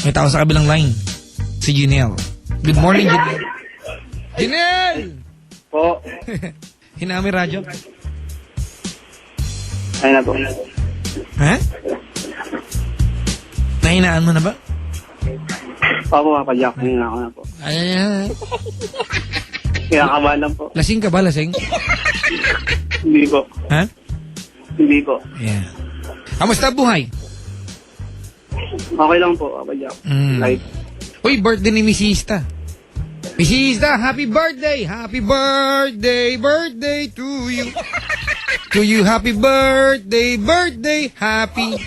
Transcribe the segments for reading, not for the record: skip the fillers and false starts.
May tao sa kabilang line. Si Janelle. Good morning, Janelle. Janelle! Po. Hinami radyo. Ayun na po. Ha? Nahinaan mo na ba? Opo, papadyak. Ayun na ako na po. Ay. Kinakabahan lang po. Lasing ka ba, lasing? Hindi po. Ha? Hindi po. Yeah. Kamusta buhay? Okay lang po, papadyak. Like, Uy, birthday ni Misista. Misista, happy birthday! Happy birthday, birthday to you. To you, happy birthday, birthday, happy.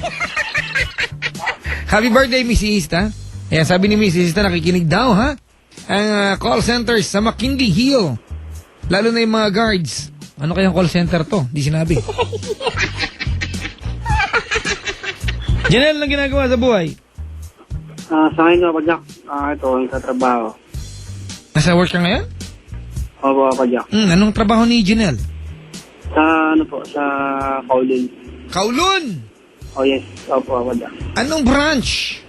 Happy birthday, Misista. Ayan, sabi ni Misista, nakikinig daw, ha? Ang call centers sa McKinley Hill. Lalo na yung mga guards. Ano kayang call center to? Di sinabi. Janelle, anong ginagawa sa buhay? sa akin na, papadyak. Ito, nagtatrabaho. Nasa work ka ngayon? Opo, papadyak. Anong trabaho ni Janelle? Sa, ano po, sa Kowloon. Kowloon! Oh, yes. Opo, papadyak. Anong branch?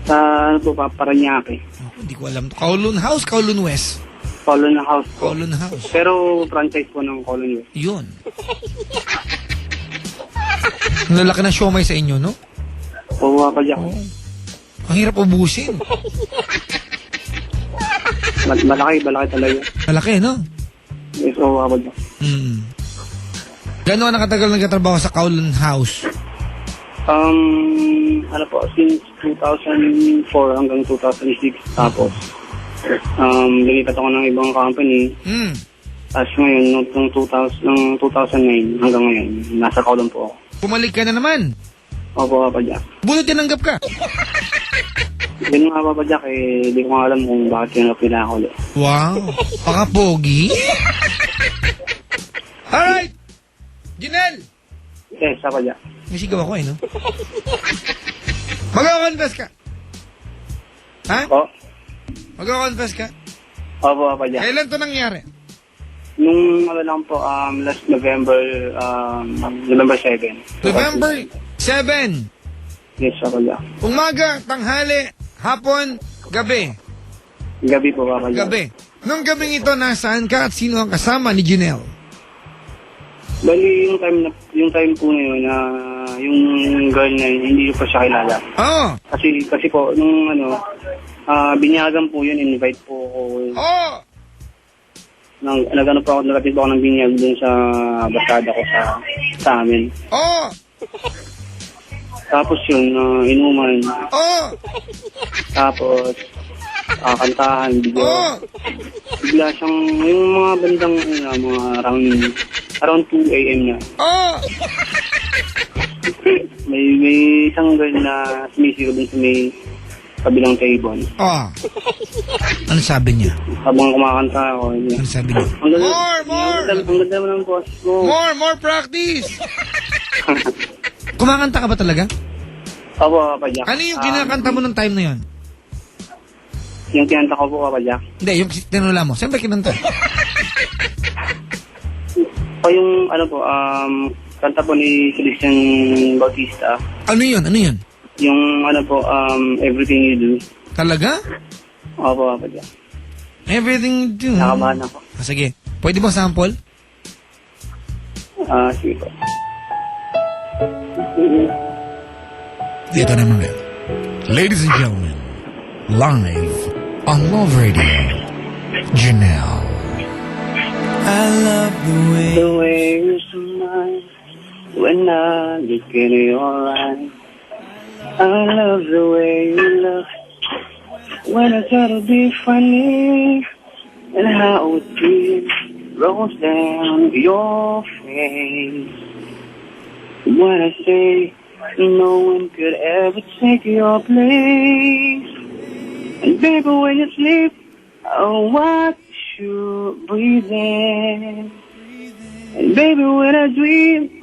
Sa, ano po, Paranaque. Oh, hindi ko alam. Kowloon House, Kowloon West. Kowloon na house po. Kowloon House. Pero franchise po ng Kowloon West. Yun. Ang lalaki na siomay sa inyo, no? Opo, papadyak. Oh. Ang hirap ubusin. Malaki talaga. Malaki, no? Yes, opo, papadyak. Gano'n nakatagal nagkatrabaho sa Kowloon House? Ano po, since 2004 hanggang 2006. Tapos, lumipat ako ng ibang company. Tapos ngayon, noong 2009 hanggang ngayon, nasa Kowloon po ako. Pumalik ka na naman. Opo, papadyak. Buti tinanggap ka. Ganun nga, papadyak, di ko nga alam kung bakit tinanggap nila ako ulit. Wow. Pakapogi. Alright. Janelle. Yes, papadyak. May sigaw ako no? Mag-confess ka. Ha? Po? Mag-confess ka. Opo, papadyak. Kailan to nangyari? Nung ano lang po, last November, November 7. November 7. Yes, papadyak. Umaga, tanghali, hapon, gabi. Gabi po, papadyak. Gabi. Nung gabing ito, nasaan ka at sino ang kasama ni Janelle? Bali, yung time po na yun, yung girl na yun, hindi ko pa siya kilala. Oo. Kasi po, nung binyagan po yun, invite po ako. Oo. Nagano po ako, nagapit po ako ng binyag dun sa basada ko sa amin. Oo. Tapos yun, inuman. Oo. Tapos, kantahan, bigla. Oo. Bigla siyang, yung mga bandang, mga around 2 a.m. na. Oo. May isang girl na sumisiro dun sa may kabilang table. Oo. Ano sabi niya? Habang kumakanta ako. Ano sabi niya? More! Ang ganda mo ng boss ko. More practice! Kumakanta ka ba talaga? Opo, papadyak. Ano yung kinakanta mo ng time na yun? Yung kinanta ko po, papadyak. Hindi, yung tinula mo. Saan ba kinanta? O yung, kanta po ni Christian Bautista. Ano yun? Ano yun? Yung, Everything You Do. Talaga? Opo, papadyak. Everything you do. Nakabahan ako. Sige. Pwede ba sample? Sige po. Ito naman yan. Ladies and gentlemen, live on Love Radio, Janelle. I love the way you smile when I look in your eyes. I love the way you look when I try to be funny, and how it feels rolls down your face. When I say no one could ever take your place, and baby when you sleep, I watch you breathing. And baby when I dream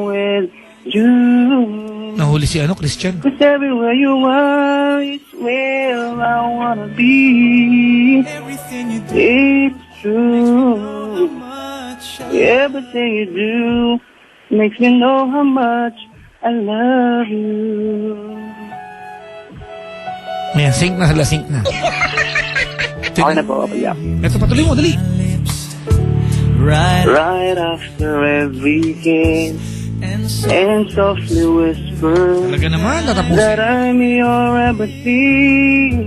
with you. Nahuli si Christian? 'Cause everywhere you are is where I wanna be. everything you do. It's true. Much Everything you do makes me know how much I love you. Ayan, sync na sila, sync na. Okay na po, Papa Jack. Ito, patuloy mo, dali. Right Right after every kiss and so and softly whisper Talaga naman, tatapusin. that I'm your empathy.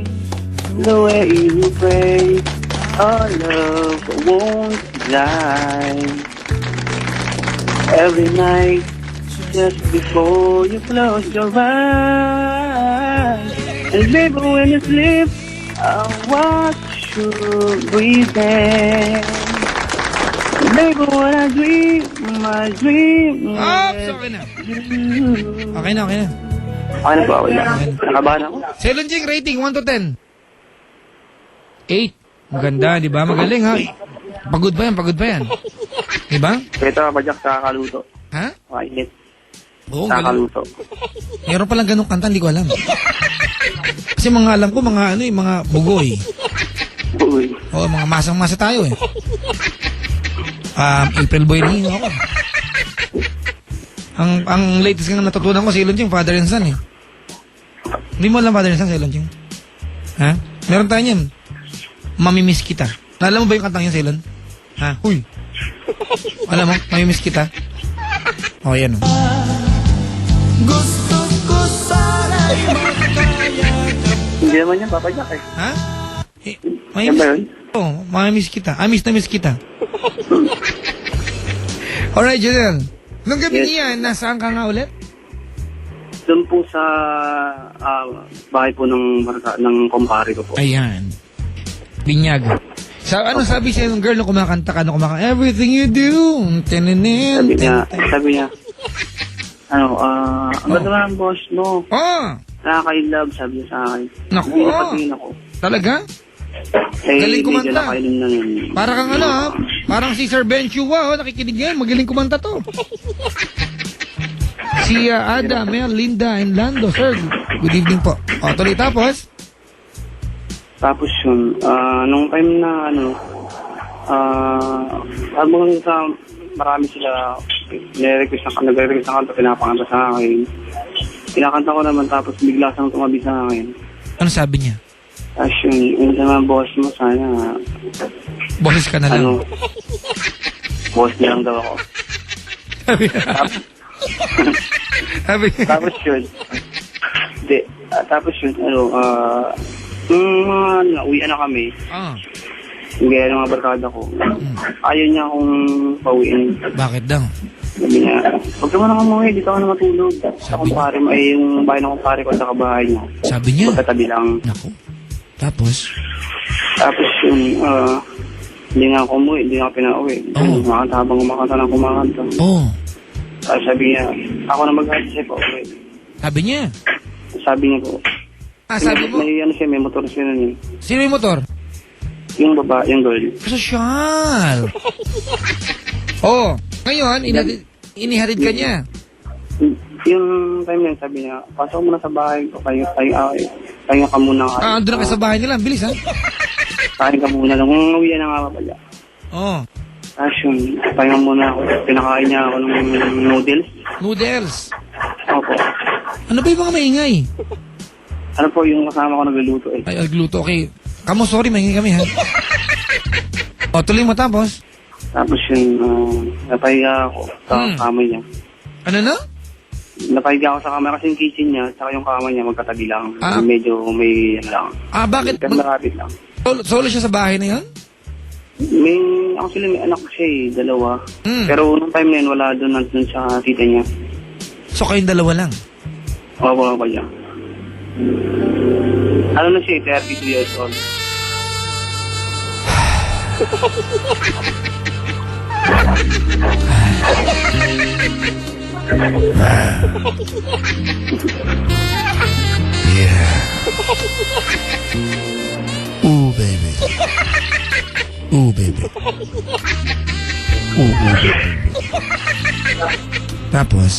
The way you pray, our love won't die. Every night, just before you close your eyes, and baby, when you sleep, I watch you breathing. Baby, when I dream Ops, okay na. Okay na, okay na. Okay na po ako yan. Nakabahan ako. Ceylon Jing, rating 1 to 10. 8. Maganda, di ba? Magaling, ha? Pagod ba yan? Pagod ba yan? Di ba? Ito, Papa Jack, kakaluto. Ha? Mainit. Oo, galing. Kakaluto. Meron palang ganong kanta, hindi ko alam. Kasi mga alam ko, mga ano eh, mga bugoy. Uy. Oo, mga masang-masa tayo eh. April Boy rin ako. Ang latest nga natutunan ko, Ceylon Jing, Father and Son eh. Hindi mo alam Father and Son, Ceylon Jing? Ha? Meron tayo niyan. Mamimiss kita. Alam mo ba yung kantang yan, Ceylon? Ha? Huy. Alam mo, mamimiss kita. O, yan o. gusto ko sana'y makaya. Hindi naman yan, Papa Jack eh. Ha? Eh, Yan ba yun? Oo, mamimiss kita. Miss na miss kita. Alright, Janelle. Nung gabi Yes. niya, nasaan ka nga ulit? Doon po sa bahay po ng kumpare ko po. Ayan. Binyag. Ano sabi siya ng girl nung kumakanta ka, nung kumakanta, everything you do. Tininin. Sabi niya, ang ganda nga ng boss mo. Oh, Nakaka-love, sabi niya sa akin. Naku, Hindi oh. napatingin ako. talaga? Eh, Galing medyo kumanta. nakainom na yun. Para kang ano ha? Parang si Sir Ben Chua, nakikinig yan. Magaling kumanta to. Si Ada, Mel, Linda, and Lando. Sir, good evening po. O, tuloy tapos. Tapos yun, nung time na habang sa marami sila nire-request ng kanta, pinapakanta sa akin. Kinakanta ko naman tapos bigla siyang tumabi sa akin. Ano sabi niya? Tapos yun, yung naman boss mo, sana, Boses ka na lang. boss niya lang daw ako. Sabi niya. Tapos yun, hindi, tapos yun, uwian na kami. Ah, Gaya ng mga barkada ko. Ayaw niya akong pauwiin. bakit daw? Sabi niya, huwag ka muna kamuhi, dito ako na matulog. Sa kumpare mo, yung bahay ng kumpare ko sa kabahay niya. Sabi niya. Magkatabi lang. Naku. Tapos? Tapos yun, hindi nga ako umuwi, hindi nga ako pinauwi. Oh. Kumakanta habang kumakanta. Oh, Tapos sabi niya, ako na mag-hasip ako. sabi niya. Sabi niya po, Sabi mo? may motor siya nun eh. Sino yung motor? Yung baba, yung girl. Sosyal. Oh, ngayon, inihatid ka niya. Yung time na yun, sabi niya, pasok mo na sa bahay ko, kayo ka muna. Andun na ka sa bahay nila. Bilis, ha? Kain ka muna lang. Kung uwi na nga pala. Oh, Tapos yun, pahinga muna ako. Pinakain niya ako ng noodles. noodles. Opo. Ano ba yung mga maingay? Ano po yung kasama ko nagluluto eh. Ay, agluto. Okay. Kamo, sorry, maingay kami, ha? O, tuloy mo tapos. Tapos yun, napahiga ako sa kamay niya. Ano na? Napahiga ako sa kamay kasi yung kitchen niya, saka yung kamay niya magkatabi lang. Ah. Medyo may lang. Bakit? Kasi marapit lang. Solo siya sa bahay na yan? Actually, may anak siya eh, dalawa. Mm. Pero nung time na yun, wala doon nandun sa tita niya. So, kayong dalawa lang? Wala pa niya. Ano na siya, 32 years old. Ooh, baby. Ooh, baby. Ooh, baby. Tapos?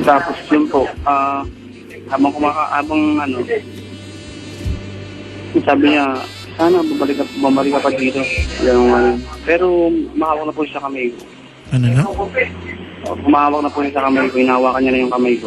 Tapos yun po, habang sabi niya, sana bumalik ka pa dito. Pero mahawak na po siya sa kamay ko. Ano na? Humahawak na po siya sa kamay ko, hinahawakan niya na yung kamay ko.